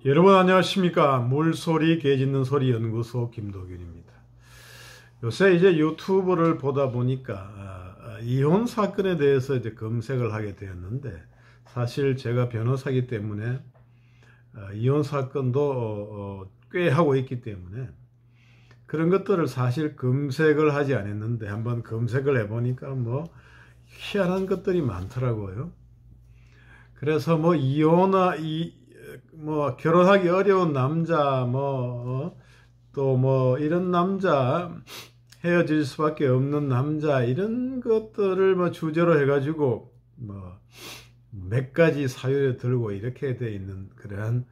여러분 안녕하십니까? 물소리 개짖는 소리 연구소 김도균입니다. 요새 이제 유튜브를 보다 보니까 이혼 사건에 대해서 이제 검색을 하게 되었는데, 사실 제가 변호사이기 때문에 이혼 사건도 꽤 하고 있기 때문에 그런 것들을 사실 검색을 하지 않았는데, 한번 검색을 해보니까 뭐 희한한 것들이 많더라고요. 그래서 뭐 뭐 결혼하기 어려운 남자, 또 뭐 이런 남자, 헤어질 수밖에 없는 남자, 이런 것들을 뭐 주제로 해가지고 뭐 몇 가지 사유에 들고 이렇게 돼 있는 그러한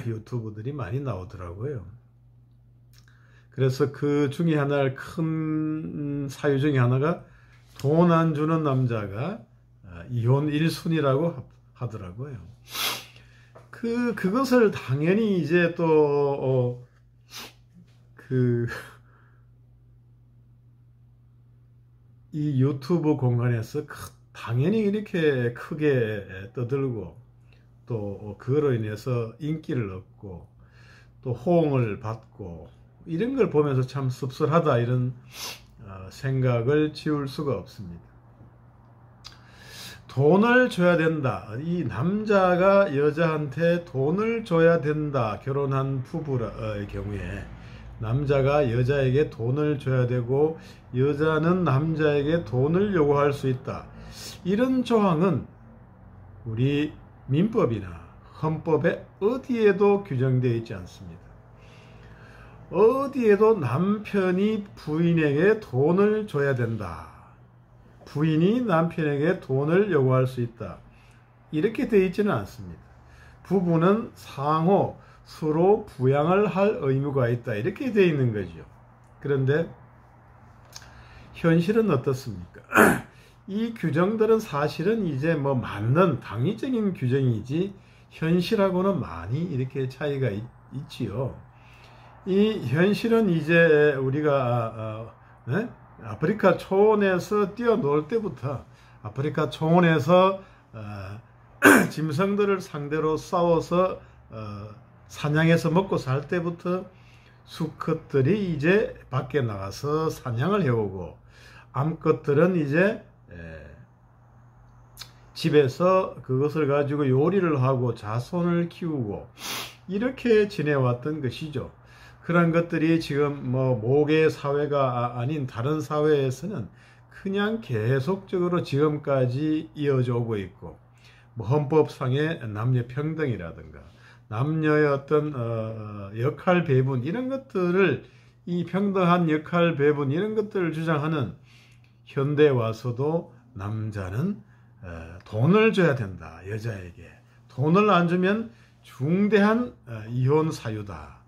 유튜브들이 많이 나오더라고요. 그래서 그 중에 하나, 큰 사유 중에 하나가 돈 안 주는 남자가 이혼 1순위라고 하더라고요. 그것을 당연히 이제 또, 이 유튜브 공간에서 당연히 이렇게 크게 떠들고, 또 그거로 인해서 인기를 얻고, 또 호응을 받고, 이런 걸 보면서 참 씁쓸하다, 이런 생각을 지울 수가 없습니다. 돈을 줘야 된다. 이 남자가 여자한테 돈을 줘야 된다. 결혼한 부부의 경우에 남자가 여자에게 돈을 줘야 되고, 여자는 남자에게 돈을 요구할 수 있다. 이런 조항은 우리 민법이나 헌법에 어디에도 규정되어 있지 않습니다. 어디에도 남편이 부인에게 돈을 줘야 된다, 부인이 남편에게 돈을 요구할 수 있다, 이렇게 되어 있지는 않습니다. 부부는 상호 서로 부양을 할 의무가 있다, 이렇게 되어 있는 거죠. 그런데 현실은 어떻습니까? 이 규정들은 사실은 이제 뭐 맞는 당위적인 규정이지, 현실하고는 많이 이렇게 차이가 있지요. 이 현실은 이제 우리가 아프리카 초원에서 뛰어놀 때부터, 아프리카 초원에서 짐승들을 상대로 싸워서 사냥해서 먹고 살 때부터 수컷들이 이제 밖에 나가서 사냥을 해오고, 암컷들은 이제 집에서 그것을 가지고 요리를 하고 자손을 키우고, 이렇게 지내왔던 것이죠. 그런 것들이 지금 뭐 모계 사회가 아닌 다른 사회에서는 그냥 계속적으로 지금까지 이어져 오고 있고, 뭐 헌법상의 남녀 평등이라든가 남녀의 어떤 역할 배분, 이런 것들을, 이 평등한 역할 배분, 이런 것들을 주장하는 현대에 와서도 남자는 돈을 줘야 된다. 여자에게 돈을 안 주면 중대한 이혼 사유다.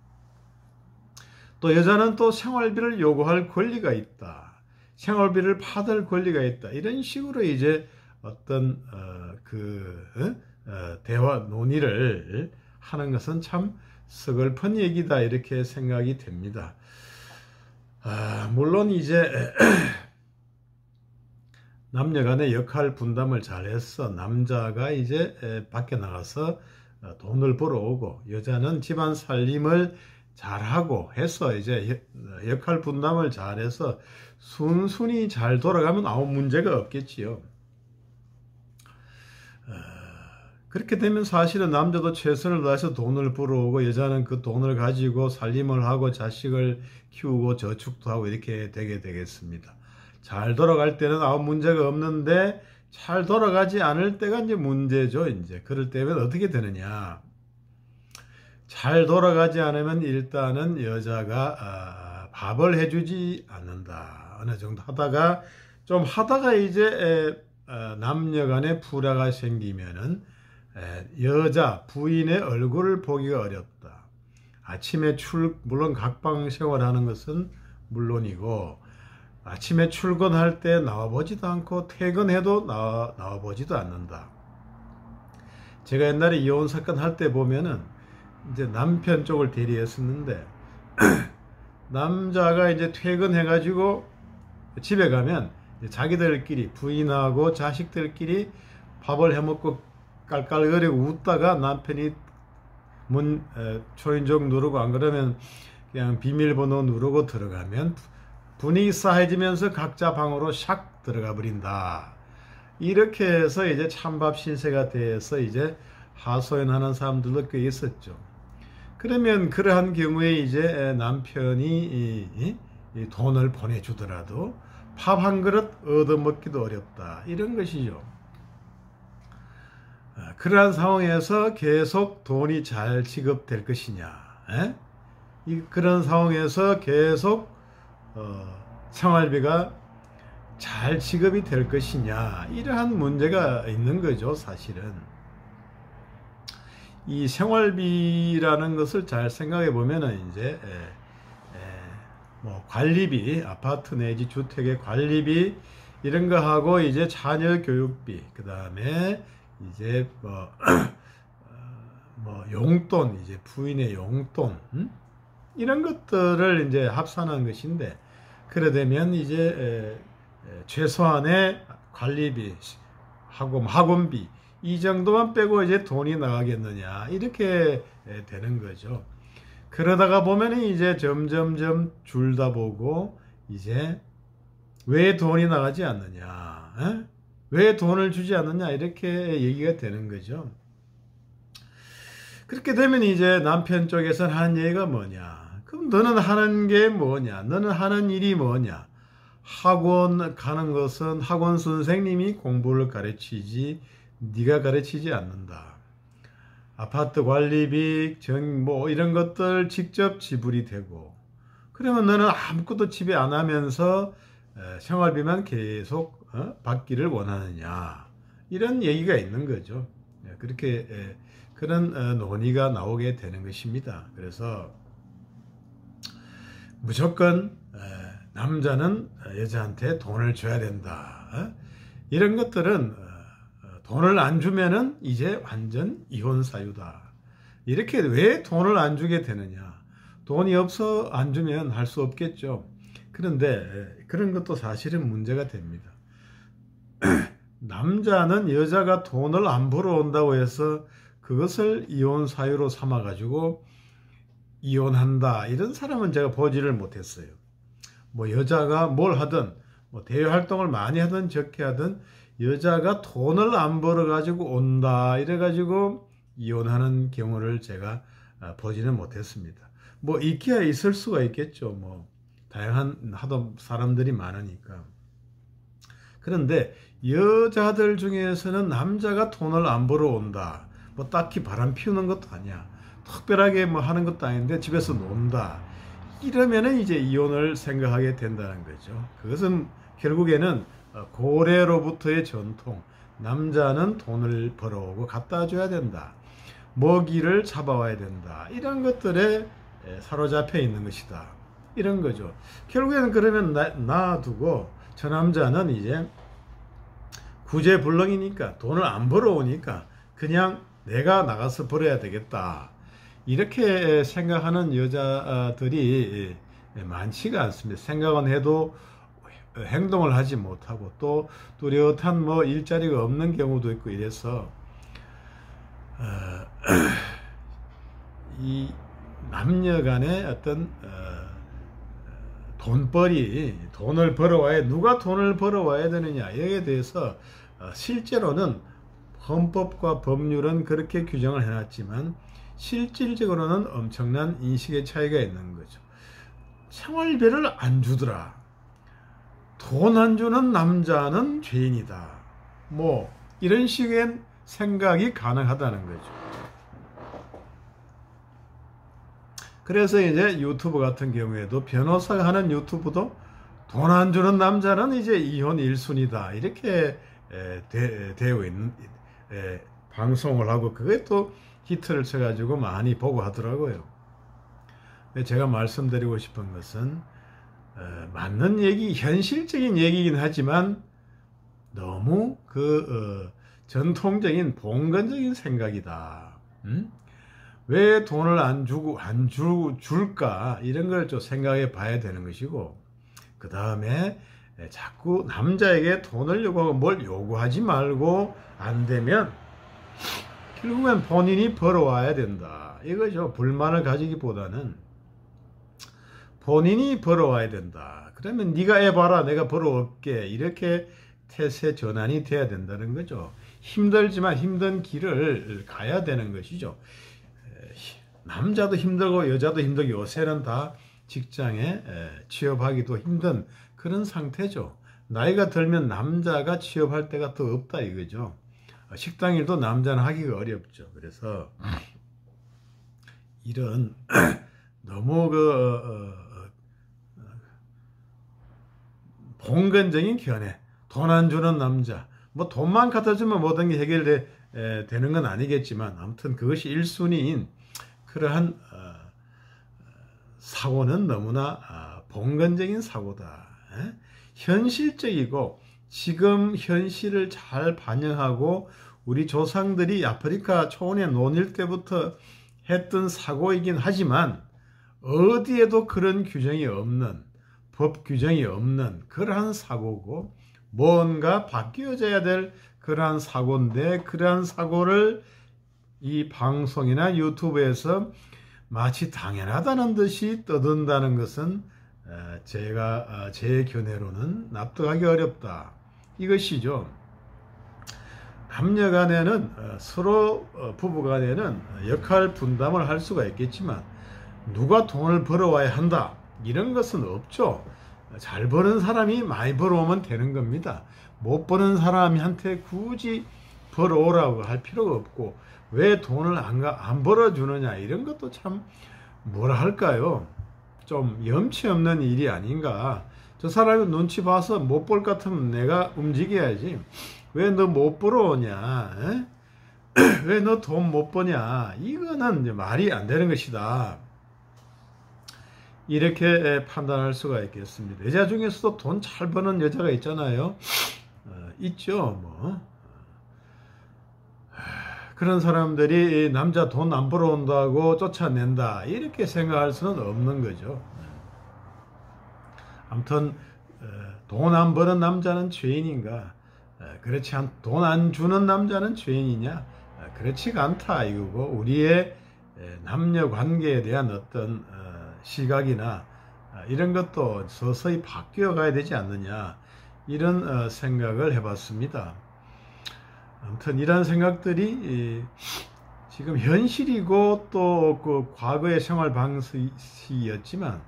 또 여자는 또 생활비를 요구할 권리가 있다, 생활비를 받을 권리가 있다, 이런 식으로 이제 어떤 대화 논의를 하는 것은 참 서글픈 얘기다, 이렇게 생각이 됩니다. 물론 이제 남녀간의 역할 분담을 잘해서 남자가 이제 밖에 나가서 돈을 벌어오고, 여자는 집안 살림을 잘하고 해서 이제 역할 분담을 잘해서 순순히 잘 돌아가면 아무 문제가 없겠지요. 그렇게 되면 사실은 남자도 최선을 다해서 돈을 벌어오고, 여자는 그 돈을 가지고 살림을 하고 자식을 키우고 저축도 하고, 이렇게 되게 되겠습니다. 잘 돌아갈 때는 아무 문제가 없는데, 잘 돌아가지 않을 때가 이제 문제죠. 이제 그럴 때면 어떻게 되느냐? 잘 돌아가지 않으면 일단은 여자가 밥을 해주지 않는다. 어느 정도 하다가 이제 남녀 간에 불화가 생기면은 여자 부인의 얼굴을 보기가 어렵다. 아침에 물론 각방 생활하는 것은 물론이고, 아침에 출근할 때 나와보지도 않고 퇴근해도 나와보지도 않는다. 제가 옛날에 이혼 사건 할 때 보면은 이제 남편 쪽을 대리했었는데, 남자가 이제 퇴근해가지고 집에 가면 자기들끼리, 부인하고 자식들끼리 밥을 해먹고 깔깔거리고 웃다가 남편이 초인종 누르고 안 그러면 그냥 비밀번호 누르고 들어가면 분위기 싸해지면서 각자 방으로 샥 들어가 버린다. 이렇게 해서 이제 찬밥 신세가 돼서 이제 하소연하는 사람들도 꽤 있었죠. 그러면 그러한 경우에 이제 남편이 이 돈을 보내주더라도 밥 한 그릇 얻어먹기도 어렵다. 이런 것이죠. 그러한 상황에서 계속 돈이 잘 지급될 것이냐. 그런 상황에서 계속 생활비가 잘 지급이 될 것이냐. 이러한 문제가 있는 거죠, 사실은. 이 생활비라는 것을 잘 생각해 보면은 이제 뭐 관리비, 아파트 내지 주택의 관리비 이런 거 하고 이제 자녀 교육비, 그 다음에 이제 뭐 용돈, 이제 부인의 용돈, 이런 것들을 이제 합산한 것인데, 그래 되면 이제 최소한의 관리비, 학원비 이 정도만 빼고 이제 돈이 나가겠느냐, 이렇게 되는 거죠. 그러다가 보면 이제 점점점 줄다 보고 이제 왜 돈이 나가지 않느냐, 왜 돈을 주지 않느냐, 이렇게 얘기가 되는 거죠. 그렇게 되면 이제 남편 쪽에서는 하는 얘기가 뭐냐, 그럼 너는 하는 게 뭐냐, 너는 하는 일이 뭐냐, 학원 가는 것은 학원 선생님이 공부를 가르치지 네가 가르치지 않는다. 아파트 관리비, 뭐 이런 것들 직접 지불이 되고, 그러면 너는 아무것도 집에 안 하면서 생활비만 계속 받기를 원하느냐, 이런 얘기가 있는 거죠. 그렇게 그런 논의가 나오게 되는 것입니다. 그래서 무조건 남자는 여자한테 돈을 줘야 된다. 이런 것들은 돈을 안 주면은 이제 완전 이혼 사유다. 이렇게 왜 돈을 안 주게 되느냐? 돈이 없어 안 주면 할 수 없겠죠. 그런데 그런 것도 사실은 문제가 됩니다. 남자는 여자가 돈을 안 벌어온다고 해서 그것을 이혼 사유로 삼아가지고 이혼한다, 이런 사람은 제가 보지를 못했어요. 뭐 여자가 뭘 하든, 뭐 대외 활동을 많이 하든 적게 하든 여자가 돈을 안 벌어가지고 온다, 이래가지고 이혼하는 경우를 제가 보지는 못했습니다. 뭐 있기야 있을 수가 있겠죠. 뭐 다양한 하도 사람들이 많으니까. 그런데 여자들 중에서는 남자가 돈을 안 벌어온다, 뭐 딱히 바람 피우는 것도 아니야, 특별하게 뭐 하는 것도 아닌데 집에서 논다, 이러면은 이제 이혼을 생각하게 된다는 거죠. 그것은 결국에는 고래로부터의 전통, 남자는 돈을 벌어오고 갖다 줘야 된다, 먹이를 잡아와야 된다, 이런 것들에 사로잡혀 있는 것이다, 이런 거죠. 결국에는 그러면 놔두고 저 남자는 이제 구제불능이니까 돈을 안 벌어오니까 그냥 내가 나가서 벌어야 되겠다, 이렇게 생각하는 여자들이 많지가 않습니다. 생각은 해도 행동을 하지 못하고 또 뚜렷한 뭐 일자리가 없는 경우도 있고 이래서 이 남녀 간의 어떤 돈벌이, 돈을 벌어와야, 누가 돈을 벌어와야 되느냐, 여기에 대해서 실제로는 헌법과 법률은 그렇게 규정을 해놨지만 실질적으로는 엄청난 인식의 차이가 있는 거죠. 생활비를 안 주더라, 돈 안 주는 남자는 죄인이다, 뭐 이런 식의 생각이 가능하다는 거죠. 그래서 이제 유튜브 같은 경우에도 변호사가 하는 유튜브도 돈 안 주는 남자는 이제 이혼 1순위다, 이렇게 되어 있는 방송을 하고 그게 또 히트를 쳐가지고 많이 보고 하더라고요. 제가 말씀드리고 싶은 것은 맞는 얘기, 현실적인 얘기이긴 하지만 너무 전통적인 봉건적인 생각이다. 왜 돈을 안 줄까, 이런 걸 좀 생각해 봐야 되는 것이고, 그 다음에 자꾸 남자에게 돈을 요구하고 뭘 요구하지 말고 안 되면 결국엔 본인이 벌어와야 된다. 이거죠. 불만을 가지기보다는 본인이 벌어와야 된다. 그러면 네가 해봐라, 내가 벌어올게. 이렇게 태세 전환이 돼야 된다는 거죠. 힘들지만 힘든 길을 가야 되는 것이죠. 남자도 힘들고 여자도 힘들고 요새는 다 직장에 취업하기도 힘든 그런 상태죠. 나이가 들면 남자가 취업할 때가 더 없다 이거죠. 식당 일도 남자는 하기가 어렵죠. 그래서 이런 너무 봉건적인 견해, 돈 안 주는 남자, 뭐 돈만 갖다 주면 모든 게 해결되는 건 아니겠지만 아무튼 그것이 1순위인 그러한 사고는 너무나 봉건적인 사고다. 현실적이고 지금 현실을 잘 반영하고 우리 조상들이 아프리카 초원의 논일 때부터 했던 사고이긴 하지만 어디에도 그런 규정이 없는, 법 규정이 없는 그러한 사고고 뭔가 바뀌어져야 될 그러한 사고인데 그러한 사고를 이 방송이나 유튜브에서 마치 당연하다는 듯이 떠든다는 것은 제 견해로는 납득하기 어렵다. 이것이죠. 남녀 간에는 서로 부부 간에는 역할 분담을 할 수가 있겠지만 누가 돈을 벌어와야 한다. 이런 것은 없죠. 잘 버는 사람이 많이 벌어오면 되는 겁니다. 못 버는 사람한테 굳이 벌어오라고 할 필요가 없고 왜 돈을 안 벌어주느냐 이런 것도 참 뭐라 할까요? 좀 염치 없는 일이 아닌가. 저 사람이 눈치 봐서 못 벌 것 같으면 내가 움직여야지. 왜 너 못 벌어오냐? 왜 너 돈 못 버냐? 이거는 이제 말이 안 되는 것이다. 이렇게 판단할 수가 있겠습니다. 여자 중에서도 돈 잘 버는 여자가 있잖아요. 있죠. 뭐 그런 사람들이 남자 돈 안 벌어온다고 쫓아낸다 이렇게 생각할 수는 없는 거죠. 아무튼 돈 안 버는 남자는 죄인인가? 그렇지 않, 돈 안 주는 남자는 죄인이냐? 그렇지가 않다 이거고 우리의 남녀 관계에 대한 어떤 시각이나 이런 것도 서서히 바뀌어 가야 되지 않느냐 이런 생각을 해봤습니다. 아무튼 이런 생각들이 지금 현실이고 또 그 과거의 생활 방식이었지만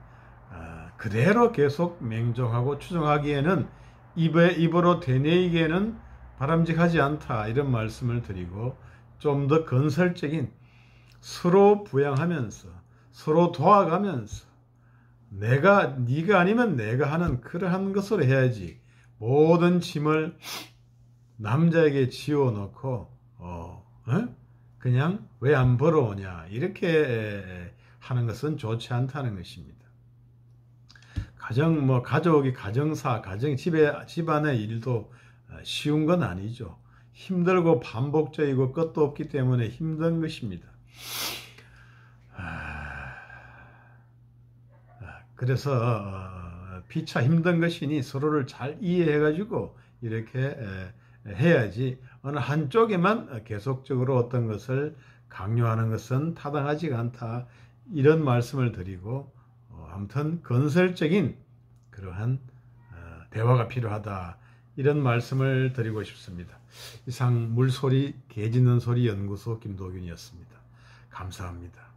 그대로 계속 맹종하고 추종하기에는 입으로 되뇌이기에는 바람직하지 않다 이런 말씀을 드리고 좀 더 건설적인 서로 부양하면서 서로 도와가면서 네가 아니면 내가 하는 그러한 것으로 해야지 모든 짐을 남자에게 지워놓고 그냥 왜 안 벌어오냐 이렇게 하는 것은 좋지 않다는 것입니다. 가족이 가정사, 집안의 일도 쉬운 건 아니죠. 힘들고 반복적이고 끝도 없기 때문에 힘든 것입니다. 그래서 피차 힘든 것이니 서로를 잘 이해해가지고 이렇게 해야지 어느 한쪽에만 계속적으로 어떤 것을 강요하는 것은 타당하지가 않다. 이런 말씀을 드리고 아무튼 건설적인 그러한 대화가 필요하다. 이런 말씀을 드리고 싶습니다. 이상 물소리 개짖는 소리 연구소 김도균이었습니다. 감사합니다.